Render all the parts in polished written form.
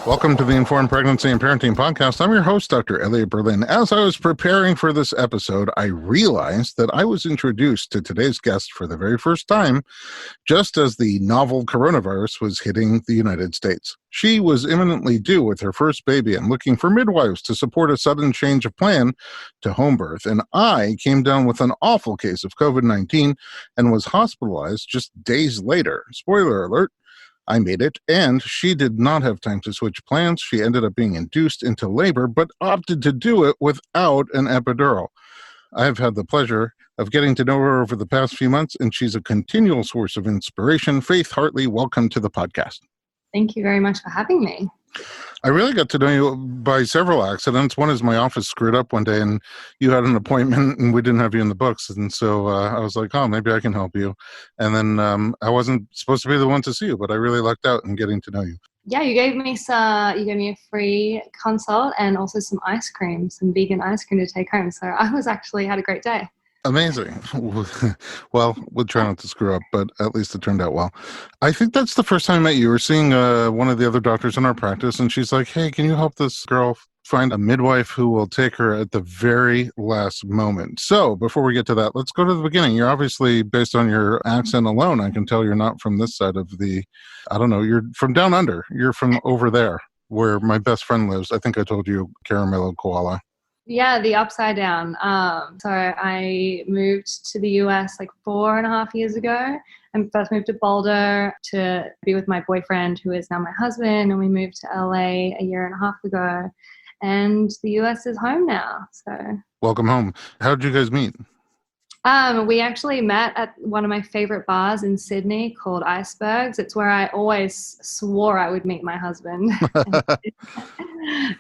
Welcome to the Informed Pregnancy and Parenting Podcast. I'm your host, Dr. Elliot Berlin. As I was preparing for this episode, I realized that I was introduced to today's guest for the very first time, just as the novel coronavirus was hitting the United States. She was imminently due with her first baby and looking for midwives to support a sudden change of plan to home birth. And I came down with an awful case of COVID-19 and was hospitalized just days later. Spoiler alert. I made it, and she did not have time to switch plans. She ended up being induced into labor, but opted to do it without an epidural. I've had the pleasure of getting to know her over the past few months, and she's a continual source of inspiration. Faith Hartley, welcome to the podcast. Thank you very much for having me. I really got to know you by several accidents. One is my office screwed up one day and you had an appointment and we didn't have you in the books. And so I was like, oh, maybe I can help you. And then I wasn't supposed to be the one to see you, but I really lucked out in getting to know you. Yeah, you gave me a free consult and also some ice cream, some vegan ice cream to take home. So I had a great day. Amazing. Well, we'll try not to screw up, but at least it turned out well. I think that's the first time I met you. We were seeing one of the other doctors in our practice, and she's like, hey, can you help this girl find a midwife who will take her at the very last moment? So before we get to that, let's go to the beginning. You're obviously, based on your accent alone, I can tell you're not from this side of you're from down under. You're from over there where my best friend lives. I think I told you, Caramello Koala. Yeah, the upside down. So I moved to the US 4.5 years ago. I first moved to Boulder to be with my boyfriend, who is now my husband, and we moved to LA 1.5 years ago. And the US is home now. So welcome home. How did you guys meet? We actually met at one of my favorite bars in Sydney called Icebergs. It's where I always swore I would meet my husband.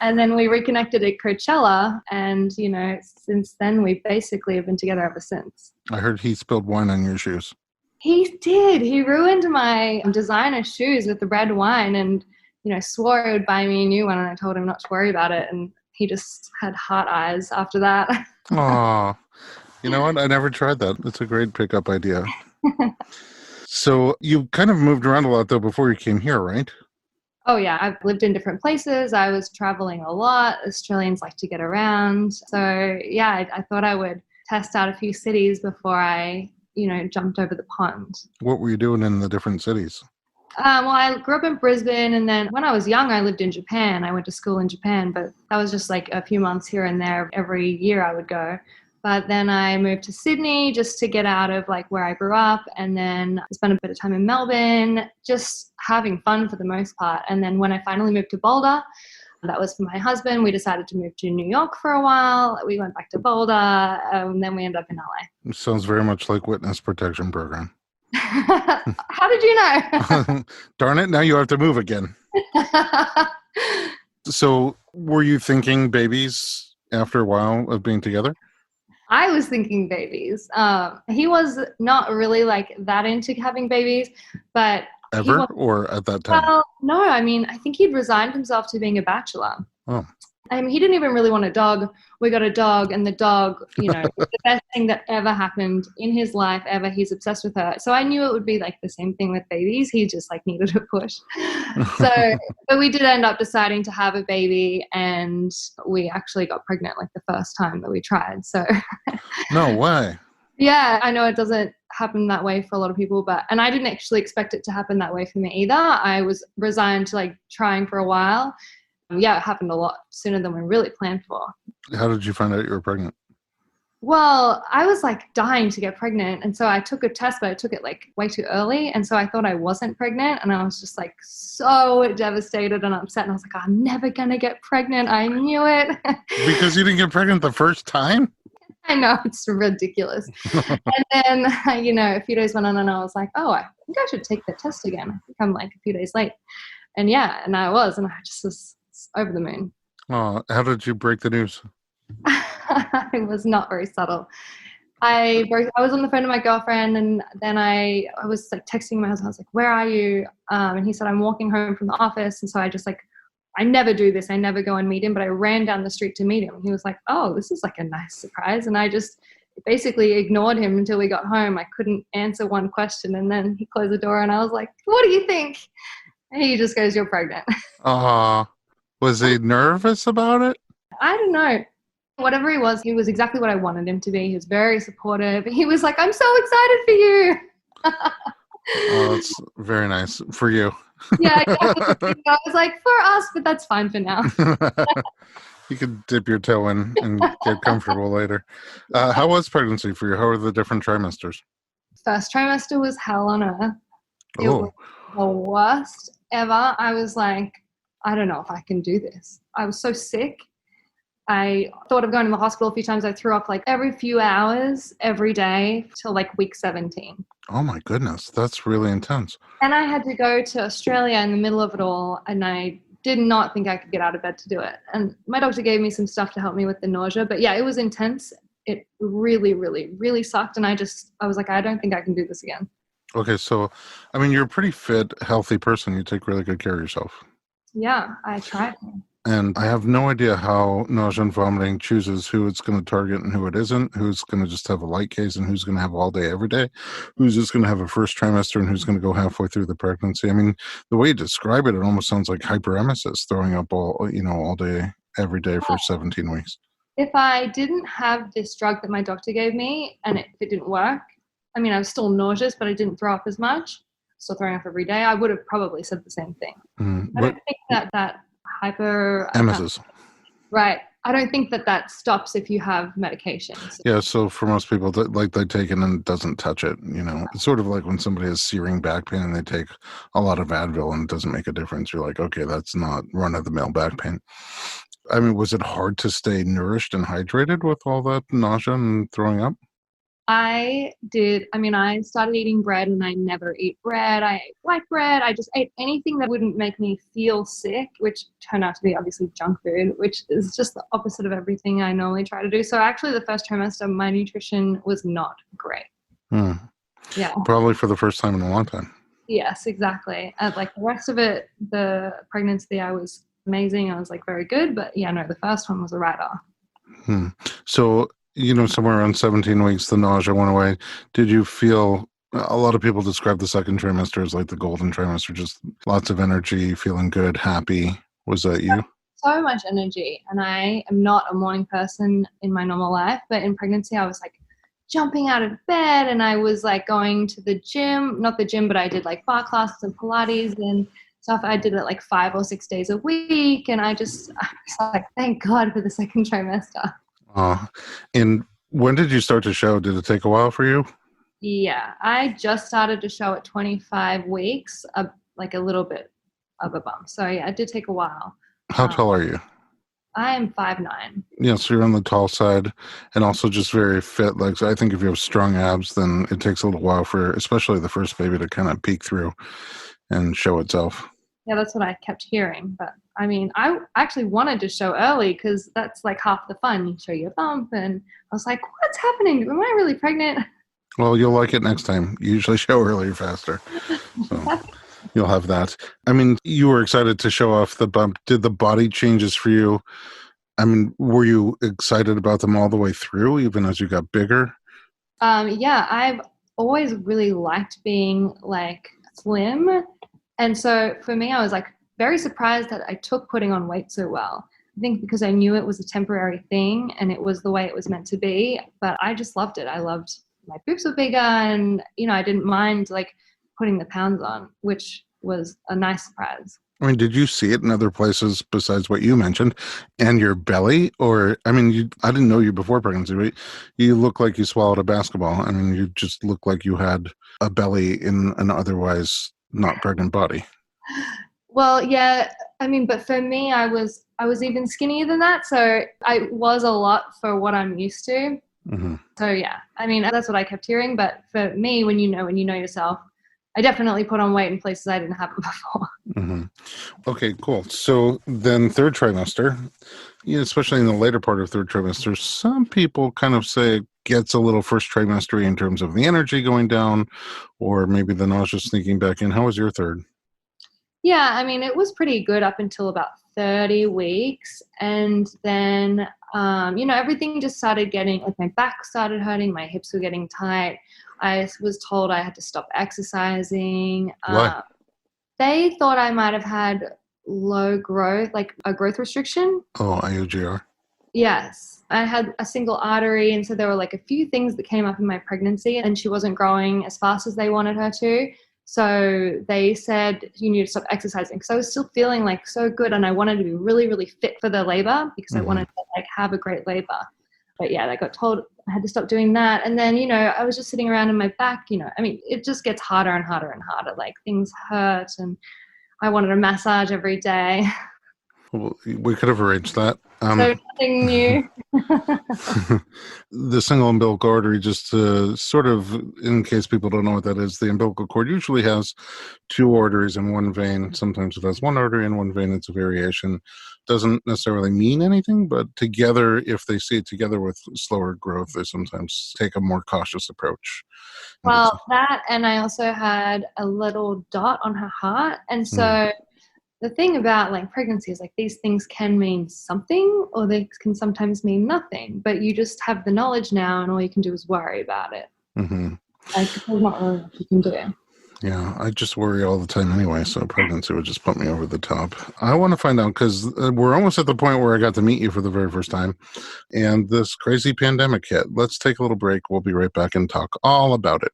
And then we reconnected at Coachella. And, since then, we basically have been together ever since. I heard he spilled wine on your shoes. He did. He ruined my designer shoes with the red wine and, swore he would buy me a new one. And I told him not to worry about it. And he just had heart eyes after that. Aw. You know what? I never tried that. It's a great pickup idea. So you kind of moved around a lot, though, before you came here, right? Oh, yeah. I've lived in different places. I was traveling a lot. Australians like to get around. So, yeah, I thought I would test out a few cities before I, jumped over the pond. What were you doing in the different cities? Well, I grew up in Brisbane, and then when I was young, I lived in Japan. I went to school in Japan, but that was just a few months here and there. Every year I would go. But then I moved to Sydney just to get out of where I grew up, and then spent a bit of time in Melbourne, just having fun for the most part. And then when I finally moved to Boulder, that was for my husband. We decided to move to New York for a while. We went back to Boulder, and then we ended up in LA. It sounds very much like Witness Protection Program. How did you know? Darn it, now you have to move again. So were you thinking babies after a while of being together? I was thinking babies. He was not really that into having babies, but ever or at that time? Well, no. I mean, I think he'd resigned himself to being a bachelor. Oh. I mean, he didn't even really want a dog. We got a dog, and the dog, was the best thing that ever happened in his life ever. He's obsessed with her. So I knew it would be the same thing with babies. He just needed a push. So, but we did end up deciding to have a baby, and we actually got pregnant the first time that we tried. So. No way. Yeah, I know it doesn't happen that way for a lot of people, and I didn't actually expect it to happen that way for me either. I was resigned to trying for a while. Yeah, it happened a lot sooner than we really planned for. How did you find out you were pregnant? Well, I was dying to get pregnant. And so I took a test, but I took it way too early. And so I thought I wasn't pregnant. And I was just so devastated and upset. And I was I'm never going to get pregnant. I knew it. Because you didn't get pregnant the first time? I know, it's ridiculous. And then, a few days went on and I was oh, I think I should take the test again. I think I'm a few days late. And yeah, and I was, and I just was over the moon. Oh, how did you break the news? It was not very subtle. I was on the phone to my girlfriend, and then I was texting my husband. I was where are you? And he said, I'm walking home from the office. And so I just I never do this. I never go and meet him, but I ran down the street to meet him. He was oh, this is a nice surprise. And I just basically ignored him until we got home. I couldn't answer one question. And then he closed the door and I was what do you think? He just goes, "You're pregnant." Was he nervous about it? I don't know. Whatever he was exactly what I wanted him to be. He was very supportive. He was like, "I'm so excited for you." Oh, that's very nice for you. Yeah, exactly. I was like, "For us, but that's fine for now." You could dip your toe in and get comfortable later. How was pregnancy for you? How were the different trimesters? First trimester was hell on earth. It was Oh, the worst ever. I was like, I don't know if I can do this. I was so sick. I thought of going to the hospital a few times. I threw up like every few hours, every day till like week 17. oh my goodness. That's really intense. And I had to go to Australia in the middle of it all. And I did not think I could get out of bed to do it. And my doctor gave me some stuff to help me with the nausea. But yeah, it was intense. It really, really, really sucked. And I was like, I don't think I can do this again. Okay, so, I mean, you're a pretty fit, healthy person. You take really good care of yourself. Yeah, I tried. And I have no idea how nausea and vomiting chooses who it's going to target and who it isn't, who's going to just have a light case and who's going to have all day, every day, who's just going to have a first trimester and who's going to go halfway through the pregnancy. I mean, the way you describe it, it almost sounds like hyperemesis, throwing up all day, every day for 17 weeks. If I didn't have this drug that my doctor gave me and if it didn't work, I mean, I was still nauseous, but I didn't throw up as much. Still throwing up every day. I would have probably said the same thing. I don't think that Emesis. Right. I don't think that stops if you have medications. Yeah, so for most people, they take it and it doesn't touch it. It's sort of like when somebody has searing back pain and they take a lot of Advil and it doesn't make a difference. You're like, okay, that's not run-of-the-mill back pain. I mean, was it hard to stay nourished and hydrated with all that nausea and throwing up? I did. I mean, I started eating bread and I never eat bread. I ate white bread. I just ate anything that wouldn't make me feel sick, which turned out to be obviously junk food, which is just the opposite of everything I normally try to do. So actually the first trimester, my nutrition was not great. Yeah. Probably for the first time in a long time. Yes, exactly. And like the rest of it, the pregnancy, I was amazing. I was like very good, but yeah, no, the first one was a write-off. So, somewhere around 17 weeks, the nausea went away. Did you feel, a lot of people describe the second trimester as like the golden trimester, just lots of energy, feeling good, happy. Was that you? So much energy. And I am not a morning person in my normal life, but in pregnancy, I was like jumping out of bed and I was like going to the gym, not the gym, but I did like bar classes and Pilates and stuff. I did it like 5 or 6 days a week. And I was like, thank God for the second trimester. And when did you start to show? Did it take a while for you? Yeah, I just started to show at 25 weeks, like a little bit of a bump. So yeah, it did take a while. How tall are you? I am 5'9". Yeah, so you're on the tall side and also just very fit. Like, I think if you have strong abs, then it takes a little while for, especially the first baby, to kind of peek through and show itself. Yeah, that's what I kept hearing. But I mean, I actually wanted to show early because that's like half the fun. You show your bump, and I was like, what's happening? Am I really pregnant? Well, you'll like it next time. You usually show earlier faster. So you'll have that. I mean, you were excited to show off the bump. Did the body changes for you? I mean, were you excited about them all the way through, even as you got bigger? Yeah, I've always really liked being like slim. And so for me, I was like very surprised that I took putting on weight so well. I think because I knew it was a temporary thing and it was the way it was meant to be, but I just loved it. I loved my boobs were bigger and, I didn't mind like putting the pounds on, which was a nice surprise. I mean, did you see it in other places besides what you mentioned and your belly? Or, I mean, I didn't know you before pregnancy, but you look like you swallowed a basketball. I mean, you just look like you had a belly in an otherwise not pregnant body. Well, yeah, I mean, but for me, I was even skinnier than that. So I was a lot for what I'm used to. Mm-hmm. So yeah, I mean, that's what I kept hearing. But for me, when you know yourself, I definitely put on weight in places I didn't have it before. Mm-hmm. Okay, cool. So then third trimester, especially in the later part of third trimester, some people kind of say it gets a little first trimester in terms of the energy going down or maybe the nausea sneaking back in. How was your third? Yeah, I mean, it was pretty good up until about 30 weeks. And then, everything just started getting, like my back started hurting, my hips were getting tight. I was told I had to stop exercising. Why? They thought I might have had low growth, like a growth restriction. Oh, IUGR. Yes. I had a single artery, and so there were like a few things that came up in my pregnancy, and she wasn't growing as fast as they wanted her to. So they said, you need to stop exercising, because I was still feeling like so good, and I wanted to be really, really fit for the labor, because I wanted to like have a great labor. But yeah, I got told I had to stop doing that. And then, I was just sitting around in my back, it just gets harder and harder and harder. Like things hurt, and I wanted a massage every day. Well, we could have arranged that. So nothing new. The single umbilical artery, just to sort of, in case people don't know what that is, the umbilical cord usually has two arteries in one vein. Sometimes it has one artery in one vein. It's a variation. Doesn't necessarily mean anything, but together, if they see it together with slower growth, they sometimes take a more cautious approach. Well, that, and I also had a little dot on her heart. And so the thing about like pregnancy is like these things can mean something, or they can sometimes mean nothing, but you just have the knowledge now, and all you can do is worry about it. Like there's not really much you can do. Yeah, I just worry all the time anyway, so pregnancy would just put me over the top. I want to find out, because we're almost at the point where I got to meet you for the very first time, and this crazy pandemic hit. Let's take a little break. We'll be right back and talk all about it.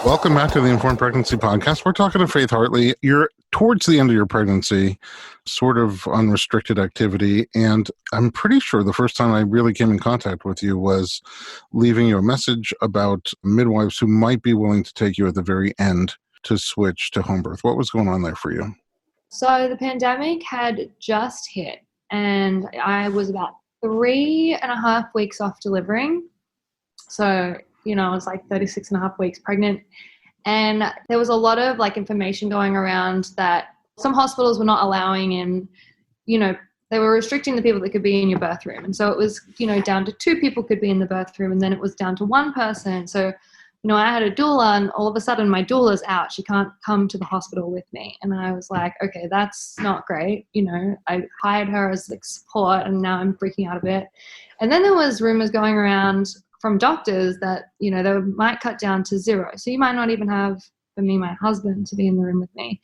Welcome back to the Informed Pregnancy Podcast. We're talking to Faith Hartley. You're towards the end of your pregnancy, sort of unrestricted activity, and I'm pretty sure the first time I really came in contact with you was leaving you a message about midwives who might be willing to take you at the very end to switch to home birth. What was going on there for you? So the pandemic had just hit, and I was about 3.5 weeks off delivering. So, I was like 36.5 weeks pregnant. And there was a lot of like information going around that some hospitals were not allowing in, they were restricting the people that could be in your birth room. And so it was, down to 2 people could be in the birth room, and then it was down to 1 person. So, I had a doula, and all of a sudden my doula's out. She can't come to the hospital with me. And I was like, okay, that's not great. I hired her as like support, and now I'm freaking out a bit. And then there was rumors going around from doctors that, they might cut down to 0. So you might not even have, for me, my husband to be in the room with me.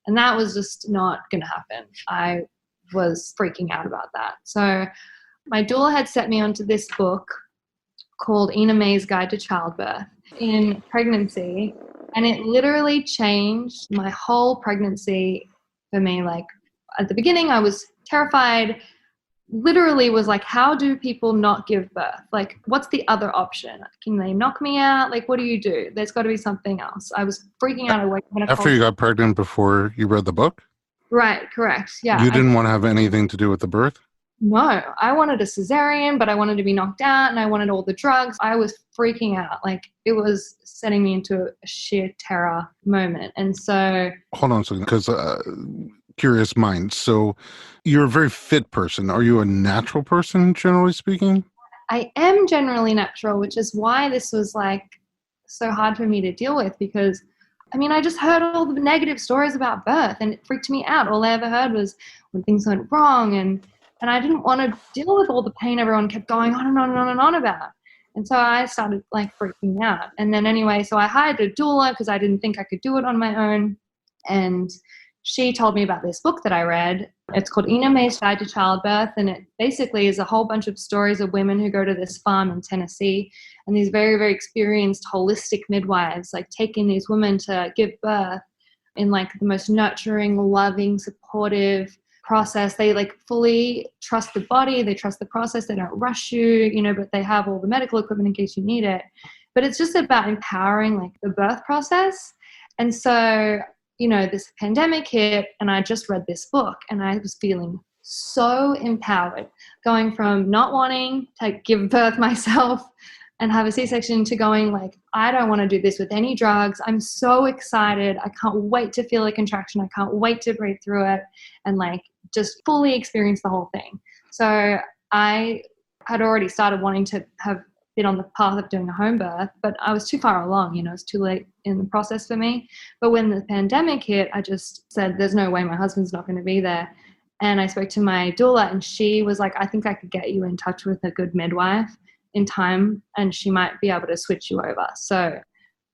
And that was just not going to happen. I was freaking out about that. So my doula had set me onto this book called Ina May's Guide to Childbirth in Pregnancy. And it literally changed my whole pregnancy for me. Like at the beginning, I was terrified. Literally was like, how do people not give birth? Like, what's the other option? Can they knock me out? Like, what do you do? There's got to be something else. I was freaking out. After you got pregnant, before you read the book? Right, correct. Yeah. You didn't want to have anything to do with the birth? No, I wanted a cesarean, but I wanted to be knocked out, and I wanted all the drugs. I was freaking out. Like, it was setting me into a sheer terror moment. And so... Hold on a second, because... curious mind. So you're a very fit person. Are you a natural person, generally speaking? I am generally natural, which is why this was like so hard for me to deal with, because I just heard all the negative stories about birth, and it freaked me out. All I ever heard was when things went wrong, and I didn't want to deal with all the pain everyone kept going on and on and on and on about. And so I started like freaking out. And then anyway, so I hired a doula because I didn't think I could do it on my own. And she told me about this book that I read. It's called Ina May's Guide to Childbirth, and it basically is a whole bunch of stories of women who go to this farm in Tennessee, and these very, very experienced holistic midwives, like taking these women to give birth in like the most nurturing, loving, supportive process. They like fully trust the body, they trust the process, they don't rush you, but they have all the medical equipment in case you need it. But it's just about empowering like the birth process. And so this pandemic hit, and I just read this book, and I was feeling so empowered, going from not wanting to give birth myself and have a C-section to going like, I don't want to do this with any drugs. I'm so excited. I can't wait to feel a contraction. I can't wait to breathe through it and like just fully experience the whole thing. So I had already started wanting to have been on the path of doing a home birth, but I was too far along, it was too late in the process for me. But when the pandemic hit, I just said, there's no way my husband's not going to be there. And I spoke to my doula, and she was like, I think I could get you in touch with a good midwife in time, and she might be able to switch you over. So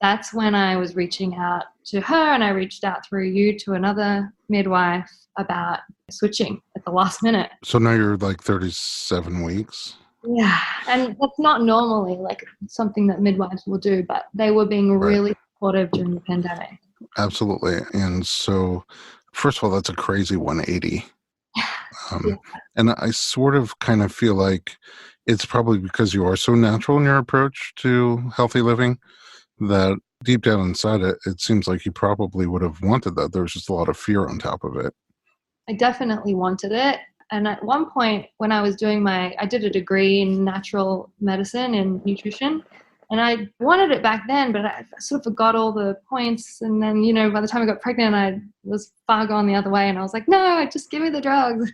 that's when I was reaching out to her, and I reached out through you to another midwife about switching at the last minute. So now you're like 37 weeks? Yeah, and that's not normally like something that midwives will do, but they were being really supportive during the pandemic. Absolutely. And so, first of all, that's a crazy 180. Yeah. And I sort of kind of feel like it's probably because you are so natural in your approach to healthy living that deep down inside it seems like you probably would have wanted that. There was just a lot of fear on top of it. I definitely wanted it. And at one point when I was doing I did a degree in natural medicine and nutrition, and I wanted it back then, but I sort of forgot all the points. And then, by the time I got pregnant, I was far gone the other way. And I was like, no, just give me the drugs.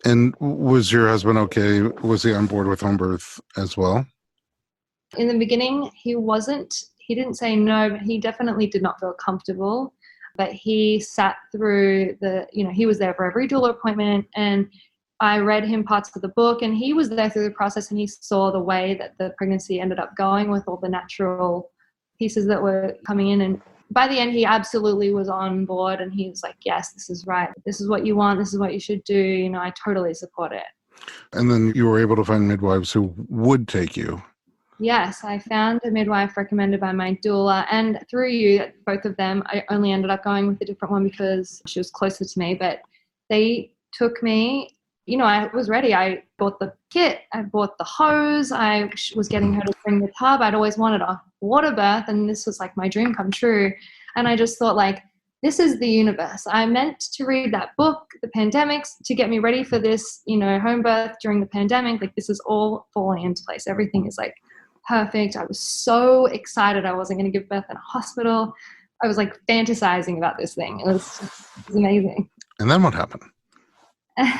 And was your husband okay? Was he on board with home birth as well? In the beginning, he wasn't. He didn't say no, but he definitely did not feel comfortable. But he sat through he was there for every doula appointment, and I read him parts of the book, and he was there through the process, and he saw the way that the pregnancy ended up going with all the natural pieces that were coming in. And by the end, he absolutely was on board, and he was like, yes, this is right. This is what you want. This is what you should do. I totally support it. And then you were able to find midwives who would take you. Yes, I found a midwife recommended by my doula, and through you, both of them. I only ended up going with a different one because she was closer to me, but they took me. I was ready. I bought the kit. I bought the hose. I was getting her to bring the tub. I'd always wanted a water birth, and this was like my dream come true. And I just thought, like, this is the universe. I meant to read that book, The Pandemics, to get me ready for this, home birth during the pandemic. Like, this is all falling into place. Everything is like perfect. I was so excited. I wasn't going to give birth in a hospital. I was like fantasizing about this thing. It was amazing. And then what happened?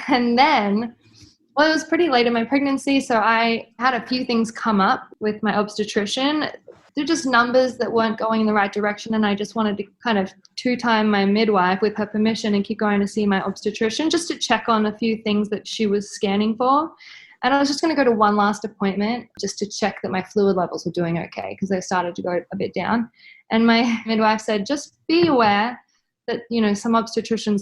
And then, it was pretty late in my pregnancy, so I had a few things come up with my obstetrician. They're just numbers that weren't going in the right direction, and I just wanted to kind of two-time my midwife with her permission and keep going to see my obstetrician just to check on a few things that she was scanning for. And I was just going to go to one last appointment just to check that my fluid levels were doing okay, because they started to go a bit down. And my midwife said, just be aware that, some obstetricians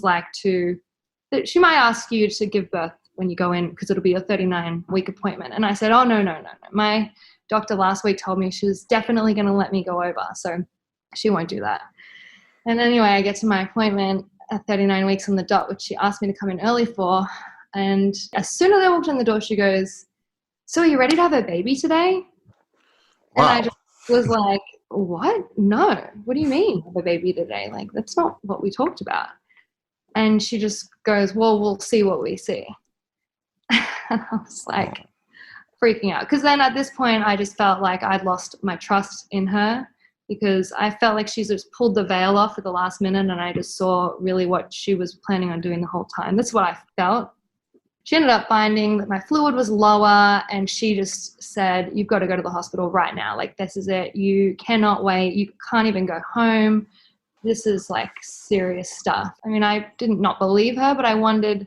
that she might ask you to give birth when you go in because it'll be a 39-week appointment. And I said, oh, no. My doctor last week told me she was definitely going to let me go over, so she won't do that. And anyway, I get to my appointment at 39 weeks on the dot, which she asked me to come in early for. And as soon as I walked in the door, she goes, so are you ready to have a baby today? Wow. And I just was like, what? No. What do you mean have a baby today? Like, that's not what we talked about. And she just goes, well, we'll see what we see. And I was like freaking out. Because then at this point, I just felt like I'd lost my trust in her, because I felt like she just pulled the veil off at the last minute, and I just saw really what she was planning on doing the whole time. That's what I felt. She ended up finding that my fluid was lower, and she just said, you've got to go to the hospital right now. Like, this is it. You cannot wait. You can't even go home. This is like serious stuff. I mean, I didn't not believe her, but I wondered,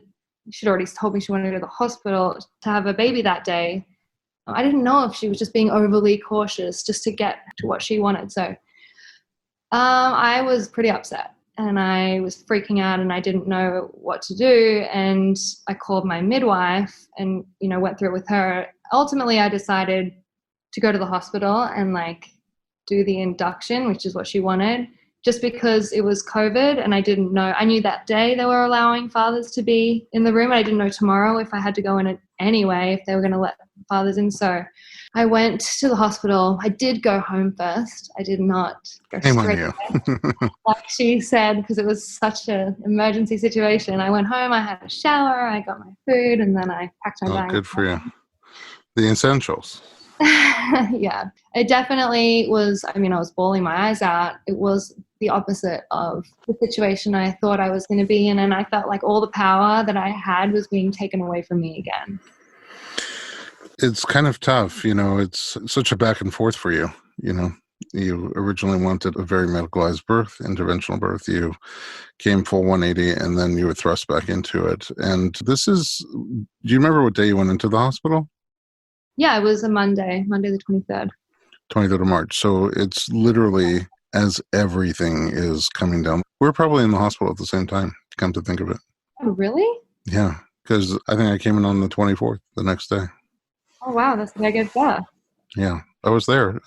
she'd already told me she wanted to go to the hospital to have a baby that day. I didn't know if she was just being overly cautious just to get to what she wanted. So I was pretty upset, and I was freaking out, and I didn't know what to do. And I called my midwife and, went through it with her. Ultimately, I decided to go to the hospital and do the induction, which is what she wanted, just because it was COVID and I didn't know. I knew that day they were allowing fathers to be in the room. I didn't know tomorrow if I had to go in it anyway, if they were going to let fathers in. So I went to the hospital. I did go home first. I did not go straight away, like she said, because it was such an emergency situation. I went home, I had a shower, I got my food, and then I packed my bag. Good for you. The essentials. Yeah, it definitely was. I mean, I was bawling my eyes out. It was the opposite of the situation I thought I was going to be in, and I felt like all the power that I had was being taken away from me again. It's kind of tough, it's such a back and forth for you, You originally wanted a very medicalized birth, interventional birth. You came full 180, and then you were thrust back into it. And do you remember what day you went into the hospital? Yeah, it was a Monday the 23rd. 23rd of March. So it's literally as everything is coming down. We're probably in the hospital at the same time, come to think of it. Oh, really? Yeah, because I think I came in on the 24th, the next day. Oh, wow. That's a good birth. Yeah, I was there,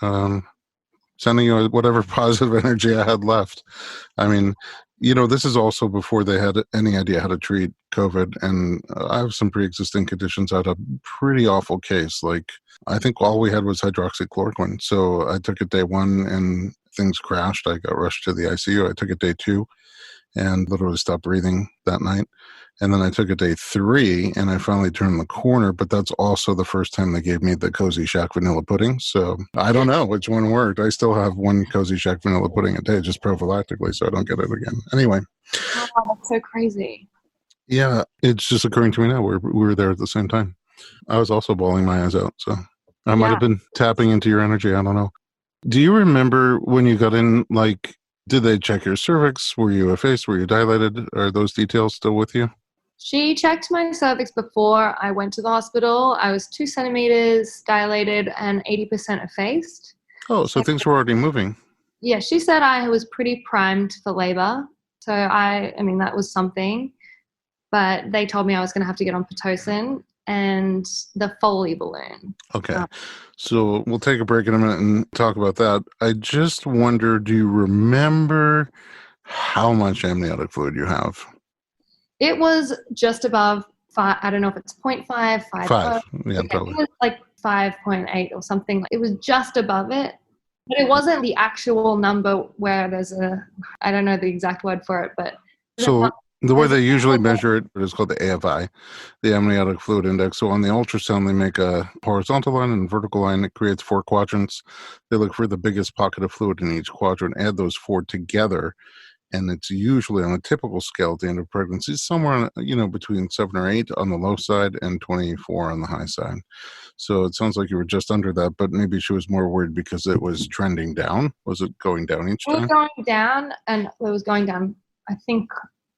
sending you whatever positive energy I had left. I mean, this is also before they had any idea how to treat COVID. And I have some pre-existing conditions. I had a pretty awful case. Like, I think all we had was hydroxychloroquine. So I took it day one and things crashed. I got rushed to the ICU. I took it day two and literally stopped breathing that night. And then I took it day three and I finally turned the corner, but that's also the first time they gave me the Cozy Shack vanilla pudding. So I don't know which one worked. I still have one Cozy Shack vanilla pudding a day just prophylactically so I don't get it again. Anyway. Oh, that's so crazy. Yeah, it's just occurring to me now. We were there at the same time. I was also bawling my eyes out. So I might have been tapping into your energy. I don't know. Do you remember when you got in, like, did they check your cervix? Were you effaced? Were you dilated? Are those details still with you? She checked my cervix before I went to the hospital. I was 2 centimeters dilated and 80% effaced. Oh, so things were already moving. Yeah, she said I was pretty primed for labor. So I mean, that was something. But they told me I was going to have to get on Pitocin and the Foley balloon. Okay. So we'll take a break in a minute and talk about that. I just wonder, do you remember how much amniotic fluid you have? It was just above 5. I don't know if it's 0.5, 5. 5. Yeah, probably. It was like 5.8 or something. It was just above it. But it wasn't the actual number where there's I don't know the exact word for it, but. So the way they usually measure it is called the AFI, the amniotic fluid index. So on the ultrasound, they make a horizontal line and a vertical line. It creates 4 quadrants. They look for the biggest pocket of fluid in each quadrant, add those 4 together. And it's usually on a typical scale at the end of pregnancy, somewhere, between 7 or 8 on the low side and 24 on the high side. So it sounds like you were just under that, but maybe she was more worried because it was trending down. Was it going down each time? It was going down, and it was going down, I think,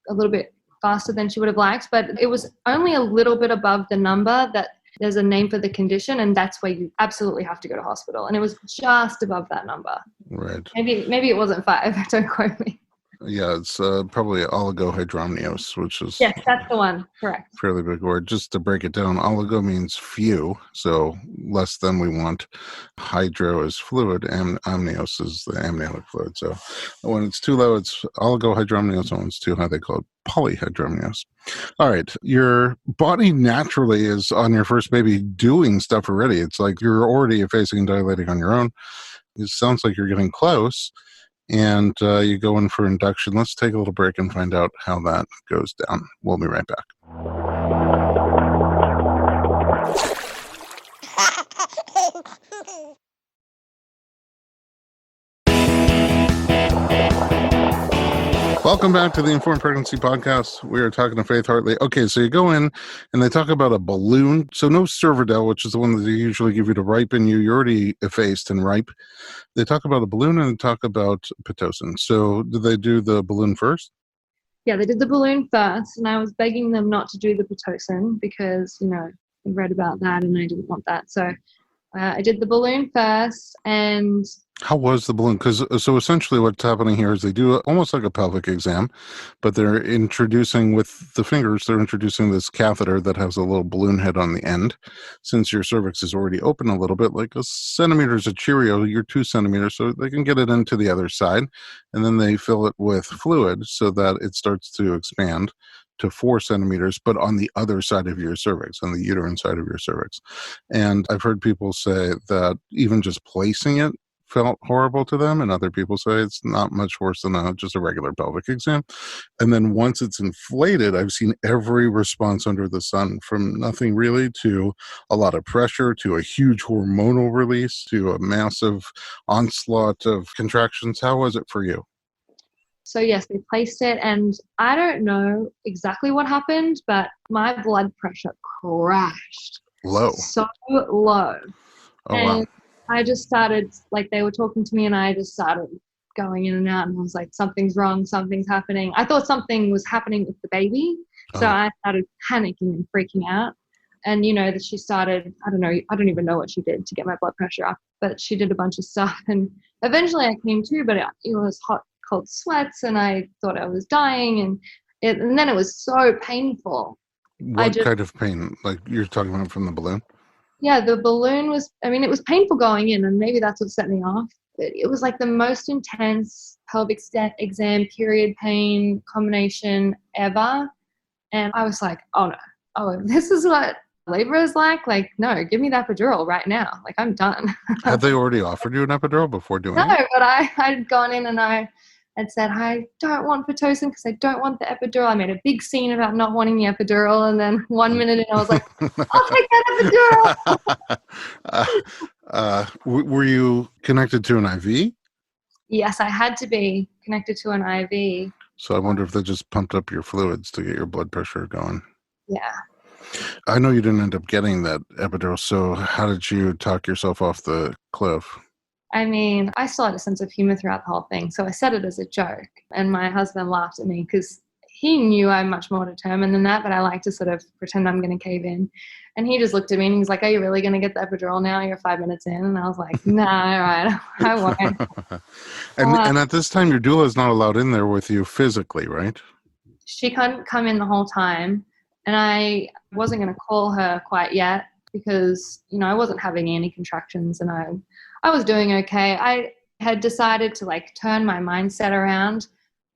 a little bit faster than she would have liked, but it was only a little bit above the number that there's a name for the condition, and that's where you absolutely have to go to hospital. And it was just above that number. Right. Maybe it wasn't 5. Don't quote me. Yeah, it's probably oligohydramnios, which is... Yes, that's the one. Correct. Fairly big word. Just to break it down, oligo means few, so less than we want. Hydro is fluid, and amnios is the amniotic fluid. So when it's too low, it's oligohydramnios. When it's too high, they call it polyhydramnios. All right. Your body naturally is on your first baby doing stuff already. It's like you're already effacing and dilating on your own. It sounds like you're getting close. And you go in for induction. Let's take a little break and find out how that goes down. We'll be right back. Welcome back to the Informed Pregnancy Podcast. We are talking to Faith Hartley. Okay, so you go in and they talk about a balloon. So no Cervidil, which is the one that they usually give you to ripen you. You're already effaced and ripe. They talk about a balloon and they talk about Pitocin. So did they do the balloon first? Yeah, they did the balloon first, and I was begging them not to do the Pitocin because, I read about that and I didn't want that. So I did the balloon first. And how was the balloon? Because so essentially what's happening here is they do almost like a pelvic exam, but they're introducing with the fingers, they're introducing this catheter that has a little balloon head on the end. Since your cervix is already open a little bit, like a centimeter is a Cheerio, you're 2 centimeters, so they can get it into the other side. And then they fill it with fluid so that it starts to expand to 4 centimeters, but on the other side of your cervix, on the uterine side of your cervix. And I've heard people say that even just placing it felt horrible to them, and other people say it's not much worse than just a regular pelvic exam. And then once it's inflated, I've seen every response under the sun, from nothing really to a lot of pressure to a huge hormonal release to a massive onslaught of contractions. How was it for you? So yes, they placed it, and I don't know exactly what happened, but my blood pressure crashed. Low. So low. Oh, wow. I just started, like, they were talking to me and I just started going in and out, and I was like, something's wrong, something's happening. I thought something was happening with the baby. So Oh, I started panicking and freaking out. And, that she started, I don't even know what she did to get my blood pressure up, but she did a bunch of stuff. And eventually I came to, but it was hot, cold sweats, and I thought I was dying. And then it was so painful. what kind of pain? Like you're talking about from the balloon? Yeah, the balloon was, it was painful going in, and maybe that's what set me off. It was like the most intense pelvic exam period pain combination ever. And I was like, oh no, this is what labor is like? Like, no, give me that epidural right now. Like, I'm done. Had they already offered you an epidural before No, doing it? but I'd gone in and I had said, I don't want Pitocin because I don't want the epidural. I made a big scene about not wanting the epidural. And then 1 minute in, I was like, I'll take that epidural. Were you connected to an IV? Yes, I had to be connected to an IV. So I wonder if they just pumped up your fluids to get your blood pressure going. Yeah. I know you didn't end up getting that epidural, so how did you talk yourself off the cliff? I still had a sense of humor throughout the whole thing. So I said it as a joke. And my husband laughed at me because he knew I'm much more determined than that, but I like to sort of pretend I'm going to cave in. And he just looked at me and he's like, are you really going to get the epidural now? You're 5 minutes in. And I was like, nah, all right, I won't. And at this time, your doula is not allowed in there with you physically, right? She couldn't come in the whole time. And I wasn't going to call her quite yet because, I wasn't having any contractions and I was doing okay. I had decided to turn my mindset around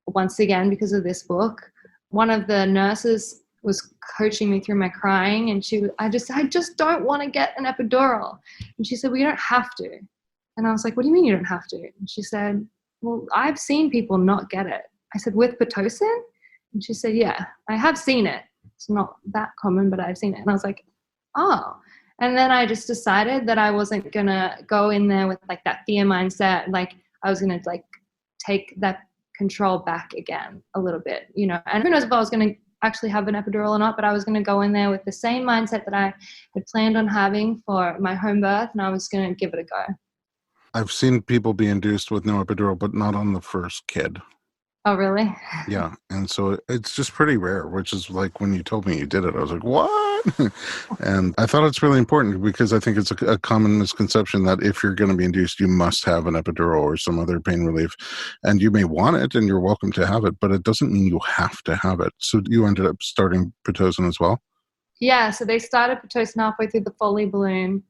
once again because of this book. One of the nurses was coaching me through my crying, and I just don't want to get an epidural. And she said, well, you don't have to. And I was like, what do you mean you don't have to? And she said, well, I've seen people not get it. I said, with Pitocin? And she said, yeah, I have seen it. It's not that common, but I've seen it. And I was like, oh. And then I just decided that I wasn't going to go in there with that fear mindset. I was going to take that control back again a little bit, and who knows if I was going to actually have an epidural or not, but I was going to go in there with the same mindset that I had planned on having for my home birth, and I was going to give it a go. I've seen people be induced with no epidural, but not on the first kid. Oh, really? Yeah. And so it's just pretty rare, which is like when you told me you did it, I was like, what? And I thought it's really important because I think it's a common misconception that if you're going to be induced, you must have an epidural or some other pain relief. And you may want it and you're welcome to have it, but it doesn't mean you have to have it. So you ended up starting Pitocin as well? Yeah. So they started Pitocin halfway through the Foley balloon.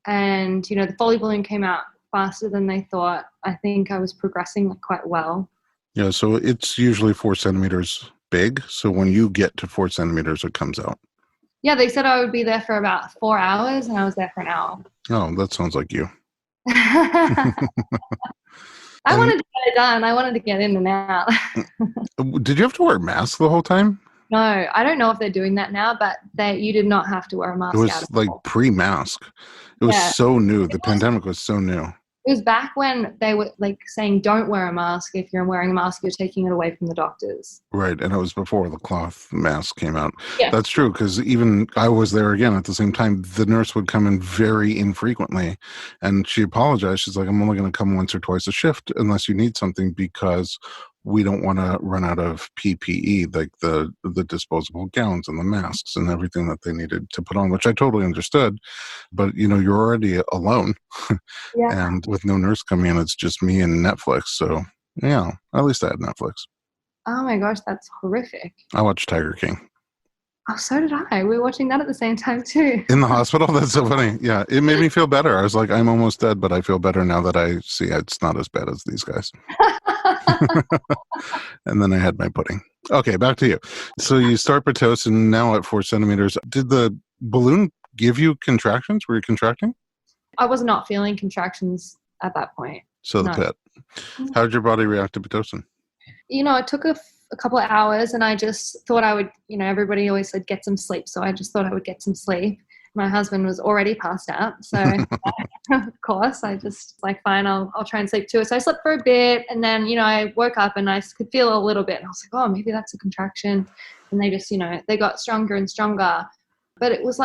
And, the Foley balloon came out faster than they thought. I think I was progressing quite well. Yeah, so it's usually 4 centimeters big. So when you get to 4 centimeters, it comes out. Yeah, they said I would be there for about 4 hours, and I was there for an hour. Oh, that sounds like you. I wanted to get it done. I wanted to get in and out. Did you have to wear a mask the whole time? No, I don't know if they're doing that now, but you did not have to wear a mask. It was pre-mask. It was so new. The pandemic was so new. It was back when they were saying don't wear a mask. If you're wearing a mask, you're taking it away from the doctors. Right. And it was before the cloth mask came out. Yeah. That's true. Because even I was there again at the same time. The nurse would come in very infrequently. And she apologized. She's like, I'm only going to come once or twice a shift unless you need something because we don't want to run out of PPE, like the disposable gowns and the masks and everything that they needed to put on, which I totally understood. But, you're already alone. Yeah. And with no nurse coming in, it's just me and Netflix. So, yeah, at least I had Netflix. Oh, my gosh, that's horrific. I watched Tiger King. Oh, so did I. We were watching that at the same time, too. In the hospital? That's so funny. Yeah, it made me feel better. I was like, I'm almost dead, but I feel better now that I see it's not as bad as these guys. And then I had my pudding. Okay, back to you. So you start Pitocin now at 4 centimeters. Did the balloon give you contractions? Were you contracting? I was not feeling contractions at that point. So the pit. How did your body react to Pitocin? It took a couple of hours, and I just thought I would, everybody always said get some sleep. So I just thought I would get some sleep. My husband was already passed out. So of course I just fine, I'll try and sleep too. So I slept for a bit, and then, I woke up and I could feel a little bit. And I was like, oh, maybe that's a contraction. And they just, they got stronger and stronger. But it was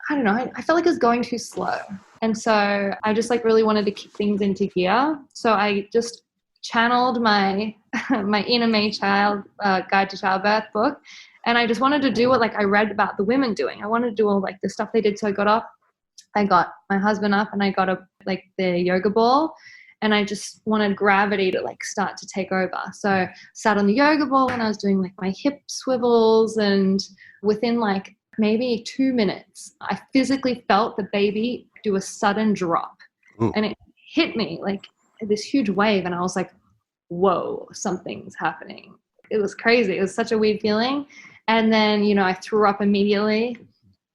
I don't know, I felt like it was going too slow. And so I just like really wanted to kick things into gear. So I just channeled my my inner May child guide to childbirth book. And I just wanted to do what like I read about the women doing. I wanted to do all like the stuff they did. So I got up, I got my husband up, and I got a like the yoga ball. And I just wanted gravity to like start to take over. So I sat on the yoga ball and I was doing like my hip swivels, and within like maybe 2 minutes, I physically felt the baby do a sudden drop. Ooh. And it hit me like this huge wave. And I was like, whoa, something's happening. It was crazy. It was such a weird feeling. And then, you know, I threw up immediately,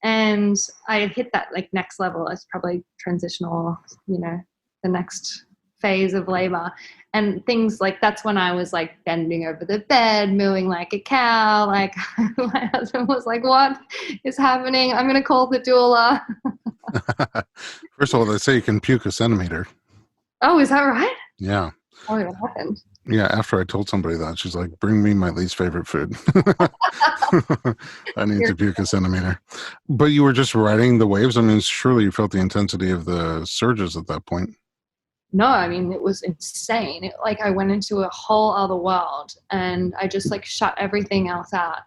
and I had hit that like next level. It's probably transitional, you know, the next phase of labor. And things like, that's when I was like bending over the bed, mooing like a cow. Like my husband was like, what is happening? I'm going to call the doula. First of all, they say you can puke a centimeter. Oh, is that right? Yeah. Oh, what happened? Yeah, after I told somebody that, she's like, bring me my least favorite food. I need to puke a centimeter. But you were just riding the waves. I mean, surely you felt the intensity of the surges at that point. No, I mean, it was insane. Like I went into a whole other world, and I just like shut everything else out.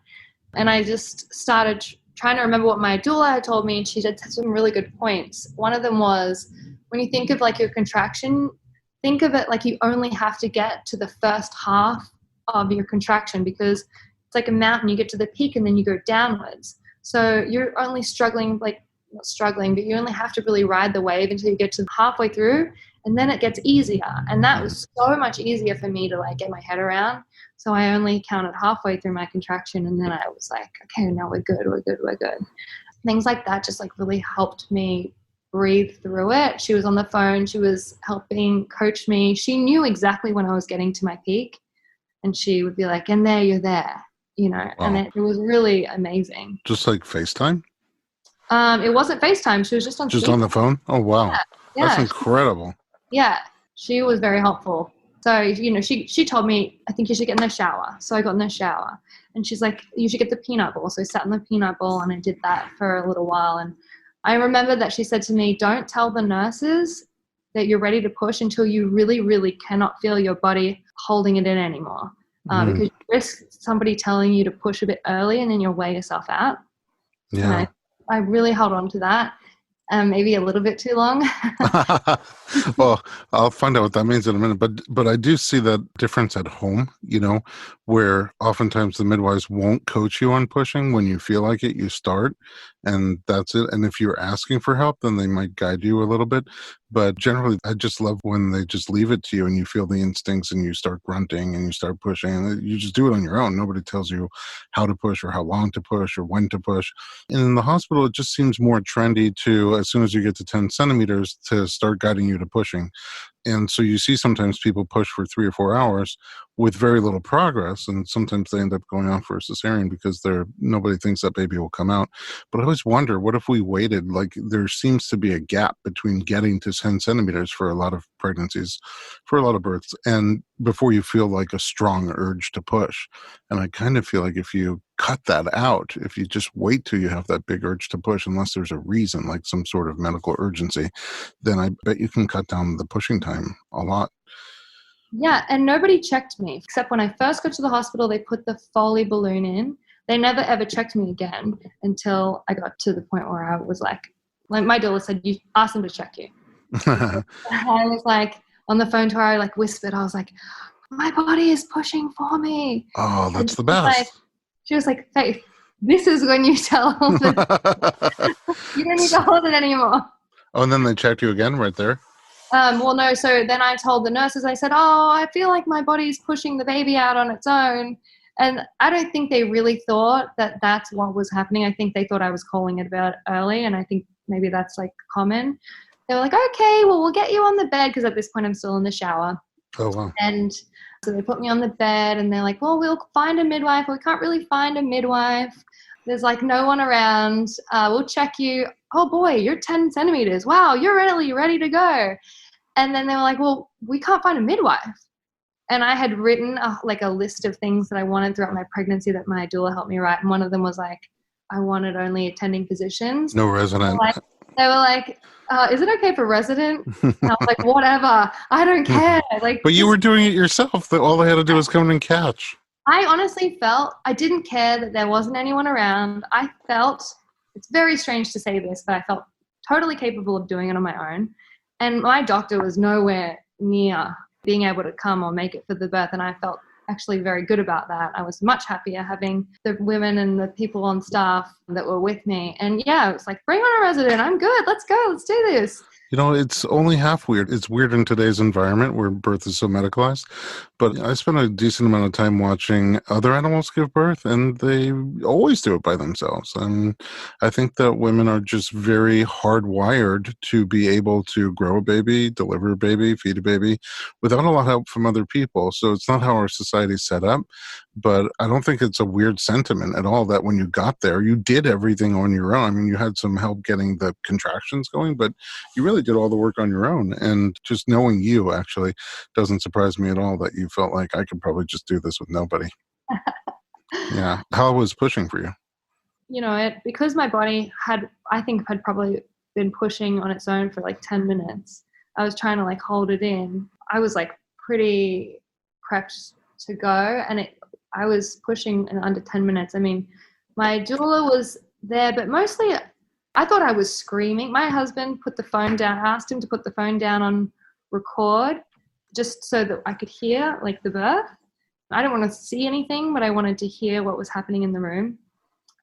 And I just started trying to remember what my doula had told me, and she did some really good points. One of them was, when you think of like your contraction, think of it like you only have to get to the first half of your contraction, because it's like a mountain. You get to the peak and then you go downwards. So you're only struggling, like not struggling, but you only have to really ride the wave until you get to halfway through, and then it gets easier. And that was so much easier for me to like get my head around. So I only counted halfway through my contraction, and then I was like, okay, now we're good. Things like that just like really helped me breathe through it. She was on the phone. She was helping coach me. She knew exactly when I was getting to my peak, and she would be like, and there, you're there, you know. Wow. And it was really amazing. Just like FaceTime? It wasn't FaceTime. She was just on the phone? Oh, wow. Yeah. That's incredible. Yeah. She was very helpful. So, you know, she told me, I think you should get in the shower. So I got in the shower, and she's like, you should get the peanut ball. So I sat in the peanut ball, and I did that for a little while. And I remember that she said to me, don't tell the nurses that you're ready to push until you really, really cannot feel your body holding it in anymore. Because you risk somebody telling you to push a bit early, and then you'll wear yourself out. Yeah. And I really held on to that. Maybe a little bit too long. Well, I'll find out what that means in a minute. But I do see that difference at home, you know, where oftentimes the midwives won't coach you on pushing. When you feel like it, you start, and that's it. And if you're asking for help, then they might guide you a little bit. But generally, I just love when they just leave it to you, and you feel the instincts, and you start grunting, and you start pushing, and you just do it on your own. Nobody tells you how to push or how long to push or when to push. And in the hospital, it just seems more trendy to, as soon as you get to 10 centimeters, to start guiding you to pushing. And so you see sometimes people push for 3 or 4 hours with very little progress, and sometimes they end up going on for a cesarean because nobody thinks that baby will come out. But I always wonder, what if we waited? Like, there seems to be a gap between getting to 10 centimeters for a lot of pregnancies, for a lot of births, and before you feel like a strong urge to push. And I kind of feel like if you cut that out, if you just wait till you have that big urge to push, unless there's a reason, like some sort of medical urgency, then I bet you can cut down the pushing time a lot. Yeah, and nobody checked me, except when I first got to the hospital, they put the Foley balloon in. They never ever checked me again until I got to the point where I was like my doula said, you asked them to check you. I was like on the phone to her, I like whispered, I was like, my body is pushing for me. Oh, that's the best. She was like, Faith, this is when you tell them you don't need to hold it anymore. Oh, and then they checked you again right there? Well, no. So then I told the nurses, I said, oh, I feel like my body's pushing the baby out on its own. And I don't think they really thought that that's what was happening. I think they thought I was calling it about early. And I think maybe that's like common. They were like, okay, well, we'll get you on the bed. Because at this point I'm still in the shower. Oh, wow. And so they put me on the bed, and they're like, well, we'll find a midwife. We can't really find a midwife. There's like no one around. We'll check you. Oh boy, you're 10 centimeters. Wow, you're really ready to go. And then they were like, well, we can't find a midwife. And I had written a list of things that I wanted throughout my pregnancy that my doula helped me write. And one of them was like, I wanted only attending physicians. No resident. They were like, is it okay for resident? And I was like, whatever. I don't care. Like, But you were doing it yourself. All they had to do was come and catch. I honestly felt I didn't care that there wasn't anyone around. I felt, it's very strange to say this, but I felt totally capable of doing it on my own. And my doctor was nowhere near being able to come or make it for the birth. And I felt actually very good about that. I was much happier having the women and the people on staff that were with me. And yeah, it was like, bring on a resident. I'm good. Let's go. Let's do this. You know, it's only half weird. It's weird in today's environment where birth is so medicalized. But I spent a decent amount of time watching other animals give birth, and they always do it by themselves. And I think that women are just very hardwired to be able to grow a baby, deliver a baby, feed a baby without a lot of help from other people. So it's not how our society's set up. But I don't think it's a weird sentiment at all that when you got there, you did everything on your own. I mean, you had some help getting the contractions going, but you really did all the work on your own. And just knowing you actually doesn't surprise me at all that you felt like I could probably just do this with nobody. Yeah. How was pushing for you? You know, because my body had probably been pushing on its own for like 10 minutes. I was trying to like hold it in. I was like pretty prepped to go, and I was pushing in under 10 minutes. I mean, my doula was there, but mostly I thought I was screaming. My husband put the phone down. I asked him to put the phone down on record just so that I could hear like the birth. I didn't want to see anything, but I wanted to hear what was happening in the room.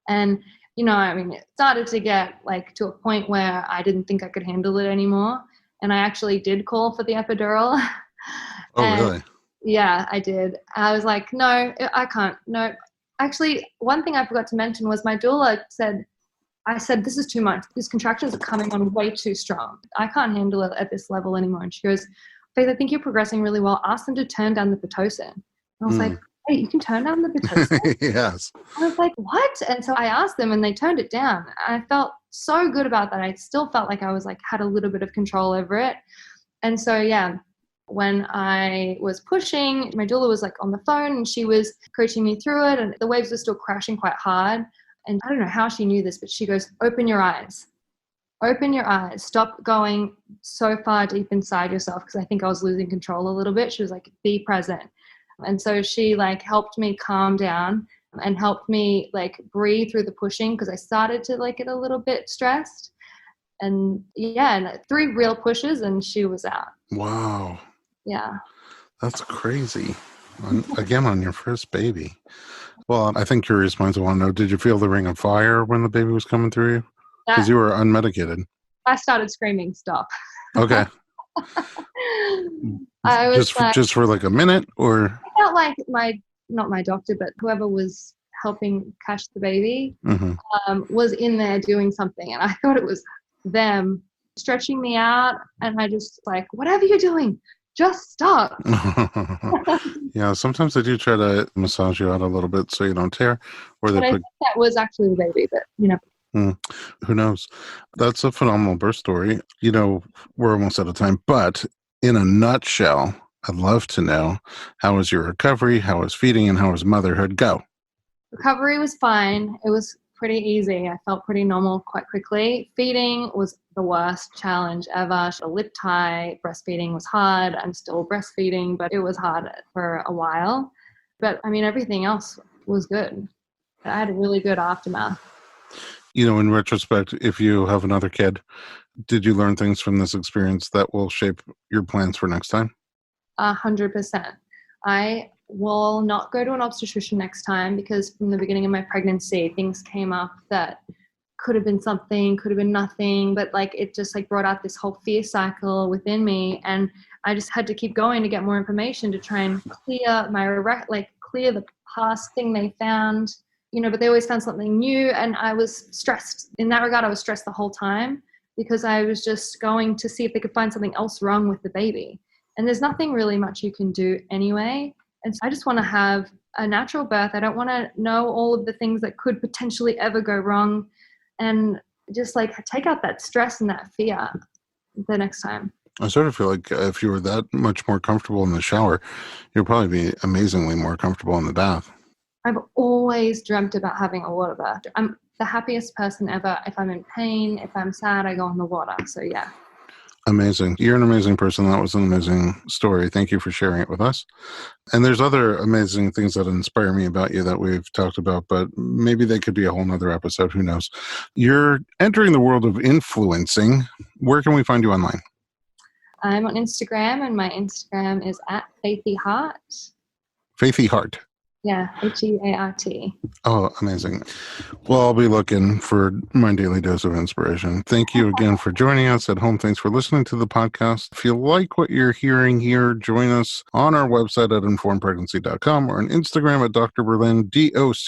And, you know, I mean, it started to get like to a point where I didn't think I could handle it anymore. And I actually did call for the epidural. Oh, really? Yeah, I did. I was like, no, I can't. No. Actually, one thing I forgot to mention was my doula said, this is too much. These contractions are coming on way too strong. I can't handle it at this level anymore. And she goes, Faith, I think you're progressing really well. Ask them to turn down the Pitocin. And I was like, hey, you can turn down the Pitocin? Yes. I was like, what? And so I asked them and they turned it down. I felt so good about that. I still felt like I was like, had a little bit of control over it. And so, yeah, when I was pushing, my doula was like on the phone and she was coaching me through it, and the waves were still crashing quite hard. And I don't know how she knew this, but she goes, open your eyes. Open your eyes. Stop going so far deep inside yourself, because I think I was losing control a little bit. She was like, be present. And so she like helped me calm down and helped me like breathe through the pushing, because I started to like get a little bit stressed. And yeah, and 3 real pushes and she was out. Wow. Yeah. That's crazy. Again, on your first baby. Well, I think curious minds will want to know, did you feel the ring of fire when the baby was coming through you? Because you were unmedicated. I started screaming, stop. Okay. I was just for like a minute, or? I felt like not my doctor, but whoever was helping catch the baby was in there doing something. And I thought it was them stretching me out. And I just like, whatever you're doing, just stop. Yeah, sometimes they do try to massage you out a little bit so you don't tear. Or I think that was actually the baby, but you know. Who knows? That's a phenomenal birth story. You know, we're almost out of time, but in a nutshell, I'd love to know, how was your recovery? How was feeding? And how was motherhood? Go. Recovery was fine. It was pretty easy. I felt pretty normal quite quickly. Feeding was the worst challenge ever. A lip tie. Breastfeeding was hard. I'm still breastfeeding, but it was hard for a while. But I mean, everything else was good. I had a really good aftermath. You know, in retrospect, if you have another kid, did you learn things from this experience that will shape your plans for next time? 100%. I will not go to an obstetrician next time, because from the beginning of my pregnancy, things came up that could have been something, could have been nothing, but like it just like brought out this whole fear cycle within me. And I just had to keep going to get more information to try and clear clear the past thing they found, you know, but they always found something new. And I was stressed in that regard. I was stressed the whole time because I was just going to see if they could find something else wrong with the baby. And there's nothing really much you can do anyway. And so I just want to have a natural birth. I don't want to know all of the things that could potentially ever go wrong, and just like take out that stress and that fear the next time. I sort of feel like if you were that much more comfortable in the shower, you'll probably be amazingly more comfortable in the bath. I've always dreamt about having a water birth. I'm the happiest person ever. If I'm in pain, if I'm sad, I go in the water. So yeah. Amazing. You're an amazing person. That was an amazing story. Thank you for sharing it with us. And there's other amazing things that inspire me about you that we've talked about, but maybe they could be a whole nother episode. Who knows? You're entering the world of influencing. Where can we find you online? I'm on Instagram, and my Instagram is @FaithyHeart. Faithy Heart. Yeah, Heart. Oh, amazing. Well, I'll be looking for my daily dose of inspiration. Thank you again for joining us at home. Thanks for listening to the podcast. If you like what you're hearing here, join us on our website at informedpregnancy.com or on Instagram at Dr. Berlin, DoctorBerlin.